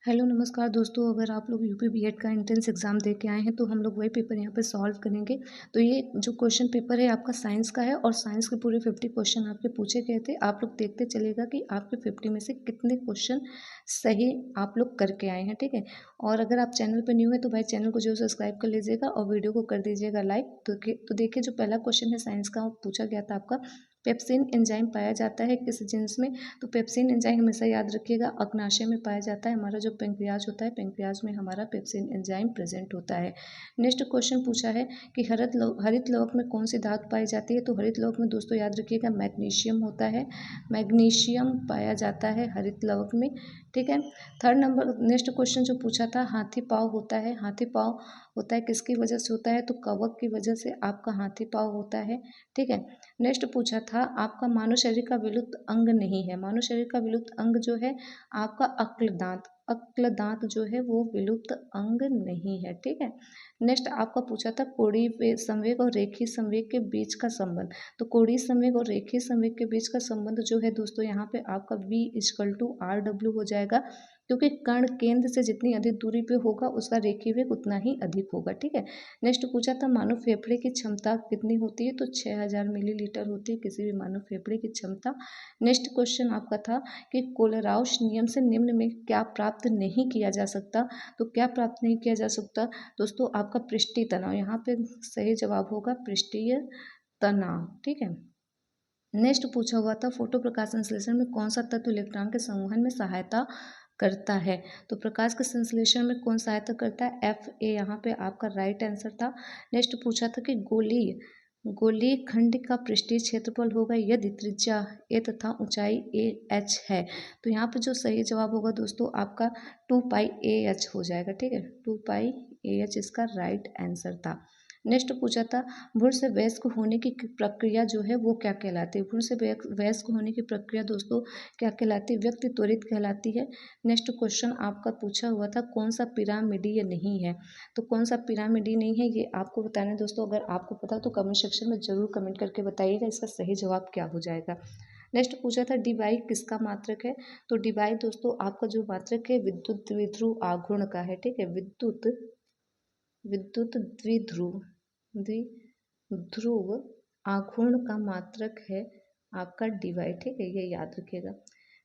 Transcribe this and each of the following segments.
Hello नमस्कार दोस्तों, अगर आप लोग यूपी बीएड का एंट्रेंस एग्ज़ाम दे के आए हैं तो हम लोग वही पेपर यहाँ पे सॉल्व करेंगे। तो ये जो क्वेश्चन पेपर है आपका साइंस का है और साइंस के पूरे 50 क्वेश्चन आपके पूछे गए थे। आप लोग देखते चलिएगा कि आपके 50 में से कितने क्वेश्चन सही आप लोग करके आए हैं, ठीक है। और अगर आप चैनल पर न्यू है तो भाई चैनल को जो सब्सक्राइब कर लीजिएगा और वीडियो को कर दीजिएगा लाइक। तो देखिए जो पहला क्वेश्चन है साइंस का, वो पूछा गया था आपका, पेप्सिन एंजाइम पाया जाता है किस जीन्स में। तो पेप्सिन एंजाइम हमेशा याद रखिएगा अग्नाशय में पाया जाता है। हमारा जो पेंक्रियाज होता है, पेंक्रियाज में हमारा पेप्सिन एंजाइम प्रेजेंट होता है। नेक्स्ट क्वेश्चन पूछा है कि हरित लवक में कौन सी धातु पाई जाती है। तो हरित लवक में दोस्तों याद रखिएगा मैग्नीशियम होता है। मैग्नीशियम पाया जाता है हरित लवक में, ठीक है। थर्ड नंबर नेक्स्ट क्वेश्चन जो पूछा था, हाथी पाँव होता है। हाथी पाँव होता है किसकी वजह से होता है। तो कवक की वजह से आपका हाथी पाँव होता है, ठीक है। नेक्स्ट पूछा था आपका मानव शरीर का विलुप्त अंग नहीं है। मानव शरीर का विलुप्त अंग जो है आपका अक्ल दांत। अक्ल दांत जो है वो विलुप्त अंग नहीं है, ठीक है। नेक्स्ट आपका पूछा था कोणीय संवेग और रेखीय संवेग के बीच का संबंध। तो कोणीय संवेग और रेखीय संवेग के बीच का संबंध जो है दोस्तों यहाँ पे आपका V=RW हो जाएगा, क्योंकि कण केंद्र से जितनी अधिक दूरी पे होगा उसका रेखीय वेग उतना ही अधिक होगा, ठीक है। नेक्स्ट पूछा था मानव फेफड़े की क्षमता कितनी होती है। तो 6000 मिलीलीटर होती है किसी भी मानव फेफड़े की क्षमता। नेक्स्ट क्वेश्चन आपका था कि कोलराउश नियम से निम्न में क्या प्राप्त नहीं किया जा सकता। तो क्या प्राप्त नहीं किया जा सकता दोस्तों, आपका पृष्ठीय तनाव। यहाँ पे सही जवाब होगा पृष्ठीय तनाव, ठीक है। नेक्स्ट पूछा हुआ था फोटो प्रकाश संश्लेषण में कौन सा तत्व इलेक्ट्रॉन के संवहन में सहायता करता है। तो प्रकाश के संश्लेषण में कौन सहायता करता है। Fa यहाँ पे आपका राइट आंसर था। नेक्स्ट पूछा था कि गोलीय खंड का पृष्ठीय क्षेत्रफल होगा यदि त्रिज्या a तथा ऊंचाई ah है। तो यहाँ पे जो सही जवाब होगा दोस्तों आपका 2πAh हो जाएगा, ठीक है। 2πAh इसका राइट आंसर था। नेक्स्ट पूछा था भ्रूण से वयस्क होने की प्रक्रिया जो है वो क्या कहलाती है। भ्रूण से वयस्क होने की प्रक्रिया दोस्तों क्या कहलाती है। व्यक्ति त्वरित कहलाती है। नेक्स्ट क्वेश्चन आपका पूछा हुआ था कौन सा पिरामिडीय नहीं है। तो कौन सा पिरामिडीय नहीं है ये आपको बताना है दोस्तों। अगर आपको पता हो तो कमेंट सेक्शन में जरूर कमेंट करके बताइएगा इसका सही जवाब क्या हो जाएगा। नेक्स्ट पूछा था डिवाई किसका मात्रक है। तो डिवाई दोस्तों आपका जो मात्रक है विद्युत द्विध्रुव आघूर्ण का है, ठीक है। विद्युत द्विध्रुव आघूर्ण का मात्रक है आपका डिवाई, ठीक है, ये याद रखिएगा।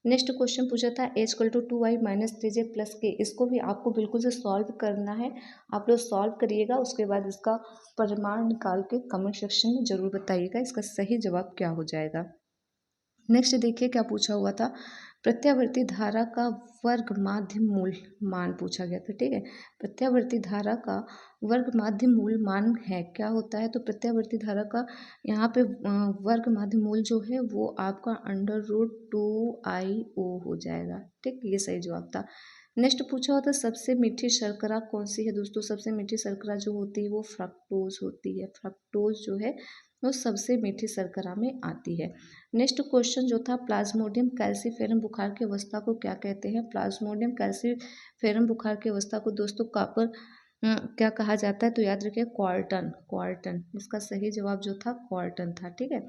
नेक्स्ट क्वेश्चन पूछा था H=2i-3j+k। इसको भी आपको बिल्कुल से सॉल्व करना है। आप लोग सॉल्व करिएगा, उसके बाद इसका परिमाण निकाल के कमेंट सेक्शन में जरूर बताइएगा इसका सही जवाब क्या हो जाएगा। नेक्स्ट देखिए क्या पूछा हुआ था, प्रत्यावर्ती धारा का वर्ग माध्य मूल मान पूछा गया था, ठीक है। प्रत्यावर्ती धारा का वर्ग माध्य मूल मान है क्या होता है। तो प्रत्यावर्ती धारा का यहाँ पे वर्ग माध्य मूल जो है वो आपका √2IO हो जाएगा, ठीक, ये सही जवाब था। नेक्स्ट पूछा होता सबसे मीठी शर्करा कौन सी है। दोस्तों सबसे मीठी शर्करा जो होती है वो फ्रक्टोज होती है। फ्रक्टोज जो है वो सबसे मीठी शर्करा में आती है। नेक्स्ट क्वेश्चन जो था प्लाज्मोडियम कैल्सीफेरम बुखार की अवस्था को क्या कहते हैं। प्लाज्मोडियम कैल्सीफेरम बुखार की अवस्था को दोस्तों कॉपर क्या कहा जाता है। तो याद रखिए क्वार्टन इसका सही जवाब जो था क्वार्टन था, ठीक है।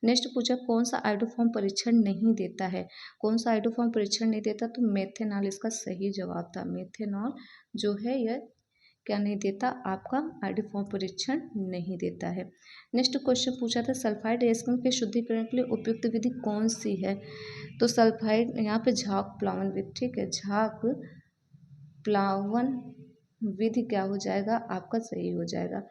नेक्स्ट पूछा कौन सा आइडोफॉर्म परीक्षण नहीं देता है। कौन सा आइडोफॉर्म परीक्षण नहीं देता। तो मेथेनॉल इसका सही जवाब था। मेथेनॉल जो है यह क्या नहीं देता, आपका आइडोफॉर्म परीक्षण नहीं देता है। नेक्स्ट क्वेश्चन पूछा था सल्फाइड एस्किम के शुद्धिकरण के लिए उपयुक्त विधि कौन सी है। तो सल्फाइड यहाँ पे झाग प्लावन विधि, ठीक है, झाग प्लावन विधि क्या हो जाएगा आपका सही हो जाएगा।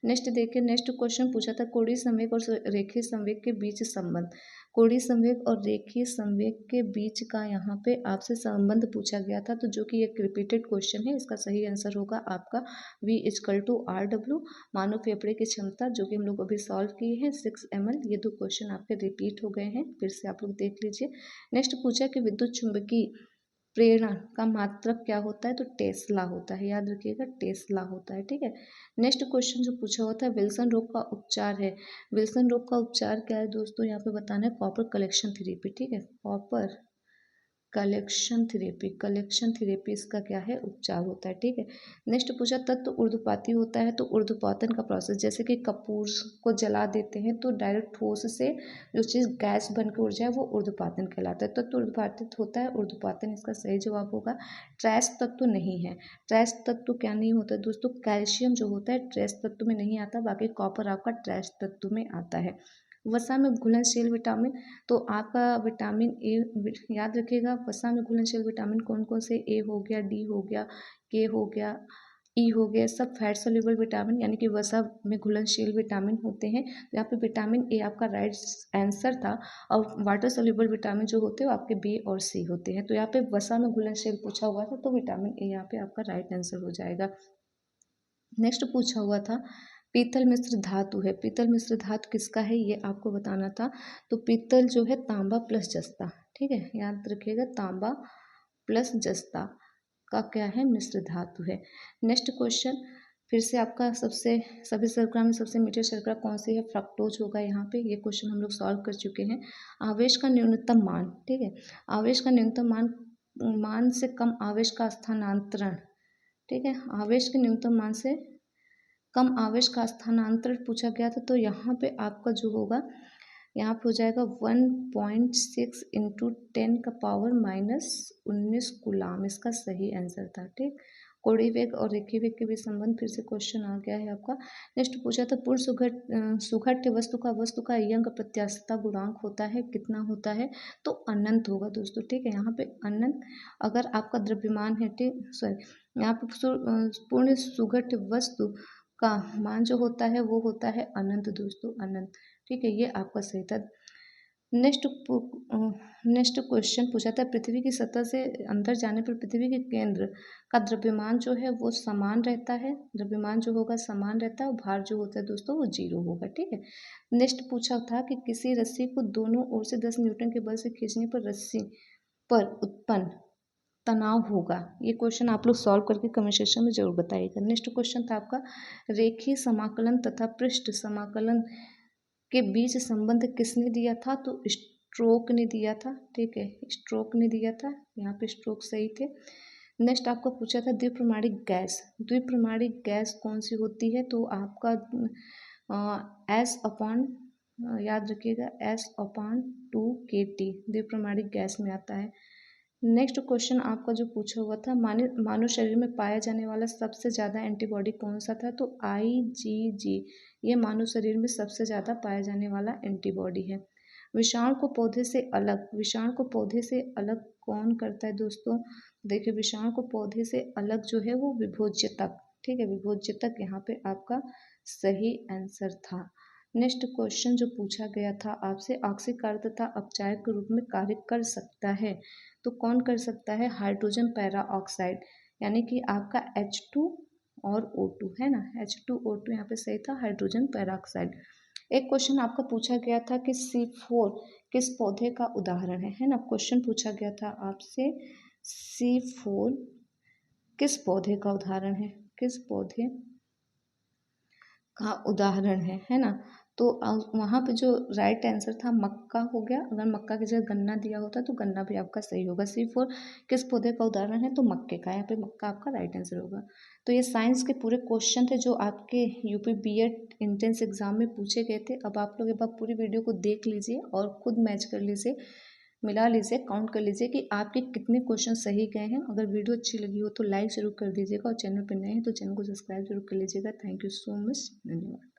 नेक्स्ट देखिए नेक्स्ट क्वेश्चन पूछा था कोणीय संवेग और रेखीय संवेग के बीच संबंध। कोणीय संवेग और रेखीय संवेग के बीच का यहाँ पे आपसे संबंध पूछा गया था। तो जो कि एक रिपीटेड क्वेश्चन है, इसका सही आंसर होगा आपका V=RW। मानव फेफड़े की क्षमता जो कि हम लोग अभी सॉल्व किए हैं 6 ml। ये दो क्वेश्चन आपके रिपीट हो गए हैं, फिर से आप लोग देख लीजिए। नेक्स्ट पूछा कि विद्युत चुंबकीय प्रेरणा का मात्रक क्या होता है। तो टेस्ला होता है, याद रखिएगा टेस्ला होता है, ठीक है। नेक्स्ट क्वेश्चन जो पूछा होता है विल्सन रोग का उपचार है। विल्सन रोग का उपचार क्या है दोस्तों, यहाँ पे बताना है कॉपर कलेक्शन थेरेपी, ठीक है। कॉपर कलेक्शन थेरेपी इसका क्या है, उपचार होता है। ठीक है। नेक्स्ट पूछा तत्व उर्ध्वपाती होता है, तो उर्ध्वपातन का प्रोसेस, जैसे कि कपूर को जला देते हैं तो डायरेक्ट ठोस से जो चीज़ गैस बन के उड़ जाए वो उर्ध्वपातन कहलाता है। तत्व उर्ध्वपातित होता है, उर्ध्वपातन इसका सही जवाब होगा। ट्रेस तत्व नहीं है। ट्रेस तत्व क्या नहीं होता दोस्तों, कैल्शियम जो होता है ट्रेस तत्व में नहीं आता, बाकी कॉपर आपका ट्रेस तत्व में आता है। वसा में घुलनशील विटामिन, तो आपका विटामिन ए, याद रखिएगा वसा में घुलनशील विटामिन कौन कौन से, ए हो गया, डी हो गया, के हो गया, ई हो गया, सब फैट सोल्यूबल विटामिन यानी कि वसा में घुलनशील विटामिन होते हैं। तो यहाँ पे विटामिन ए आपका राइट आंसर था, और वाटर सोल्यूबल विटामिन जो होते हैं वो आपके बी और सी होते हैं। तो यहाँ पे वसा में घुलनशील पूछा हुआ था, तो विटामिन ए यहाँ पे आपका राइट आंसर हो जाएगा। नेक्स्ट पूछा हुआ था पीतल मिश्र धातु है, पीतल मिश्र धातु किसका है ये आपको बताना था। तो पीतल जो है तांबा प्लस जस्ता, ठीक है, याद रखिएगा तांबा प्लस जस्ता का क्या है, मिश्र धातु है। नेक्स्ट क्वेश्चन फिर से आपका सबसे सभी शर्करा में सबसे मीठी शर्करा कौन सी है, फ्रक्टोज होगा यहाँ पे। ये क्वेश्चन हम लोग सॉल्व कर चुके हैं। आवेश का न्यूनतम मान, ठीक है, आवेश का न्यूनतम मान से कम आवेश का स्थानांतरण, ठीक है, आवेश के न्यूनतम मान से कम आवेश का स्थानांतरण पूछा गया था। तो यहाँ पे आपका जो होगा, यहाँ पे हो जाएगा 1.6 इंटू 10 का पावर -19 गुलाम, इसका सही आंसर था। ठीक, कोणीय वेग और रेखीय वेग के बीच संबंध, फिर से क्वेश्चन आ गया है आपका। नेक्स्ट पूछा था पूर्ण सुघट्य वस्तु का यंग प्रत्यास्थता गुणांक होता है, कितना होता है, तो अनंत होगा दोस्तों। ठीक है, यहाँ पे अनंत अगर आपका द्रव्यमान है, ठीक, सॉरी, यहाँ पे पूर्ण सुघट्य वस्तु का मान जो होता है वो होता है अनंत दोस्तों, अनंत। ठीक है, ये आपका सही था। नेक्स्ट क्वेश्चन पूछा था पृथ्वी की सतह से अंदर जाने पर पृथ्वी के केंद्र का द्रव्यमान जो है वो समान रहता है, द्रव्यमान जो होगा समान रहता है, और भार जो होता है दोस्तों वो 0 होगा। ठीक है। नेक्स्ट पूछा था कि किसी रस्सी को दोनों ओर से 10 न्यूटन के बल से खींचने पर रस्सी पर उत्पन्न तनाव होगा। ये क्वेश्चन आप लोग सॉल्व करके कमेंट सेक्शन में जरूर बताइएगा। नेक्स्ट क्वेश्चन था आपका रेखीय समाकलन तथा पृष्ठ समाकलन के बीच संबंध किसने दिया था, तो स्ट्रोक ने दिया था। ठीक है, स्ट्रोक ने दिया था, यहाँ पे स्ट्रोक सही थे। नेक्स्ट आपको पूछा था द्विप्रमाणिक गैस, द्विप्रमाणिक गैस कौन सी होती है, तो आपका एस अपॉन, याद रखिएगा S/2kT द्विप्रमाणिक गैस में आता है। नेक्स्ट क्वेश्चन आपका जो पूछा हुआ था मानव शरीर में पाया जाने वाला सबसे ज़्यादा एंटीबॉडी कौन सा था, तो IgG, ये मानव शरीर में सबसे ज़्यादा पाया जाने वाला एंटीबॉडी है। विषाणु को पौधे से अलग, विषाणु को पौधे से अलग कौन करता है दोस्तों, देखिए विषाणु को पौधे से अलग जो है वो विभोज्यतक, ठीक है, विभोज्यतक यहाँ पे आपका सही आंसर था। नेक्स्ट क्वेश्चन जो पूछा गया था आपसे, ऑक्सीकार तथा अपचायक के रूप में कार्य कर सकता है, तो कौन कर सकता है, हाइड्रोजन पैरा ऑक्साइड, यानी कि आपका H2 और O2 है ना, H2O2 यहाँ पे सही था, हाइड्रोजन पैराऑक्साइड। एक क्वेश्चन आपका पूछा गया था कि C4 किस पौधे का उदाहरण है ना, क्वेश्चन पूछा गया था आपसे C4 किस पौधे का उदाहरण है, किस पौधे का उदाहरण है ना। तो वहाँ पे जो राइट आंसर था मक्का हो गया, अगर मक्का की जगह गन्ना दिया होता तो गन्ना भी आपका सही होगा। C4 किस पौधे का उदाहरण है, तो मक्के का, यहाँ पे मक्का आपका राइट आंसर होगा। तो ये साइंस के पूरे क्वेश्चन थे जो आपके यूपी बीएड एंट्रेंस एग्जाम में पूछे गए थे। अब आप लोग एक बार पूरी वीडियो को देख लीजिए और खुद मैच कर लीजिए, मिला लीजिए, काउंट कर लीजिए कि आपके कितने क्वेश्चन सही गए हैं। अगर वीडियो अच्छी लगी हो तो लाइक जरूर कर दीजिएगा, और चैनल पर नए हैं तो चैनल को सब्सक्राइब जरूर कर लीजिएगा। थैंक यू सो मच, धन्यवाद।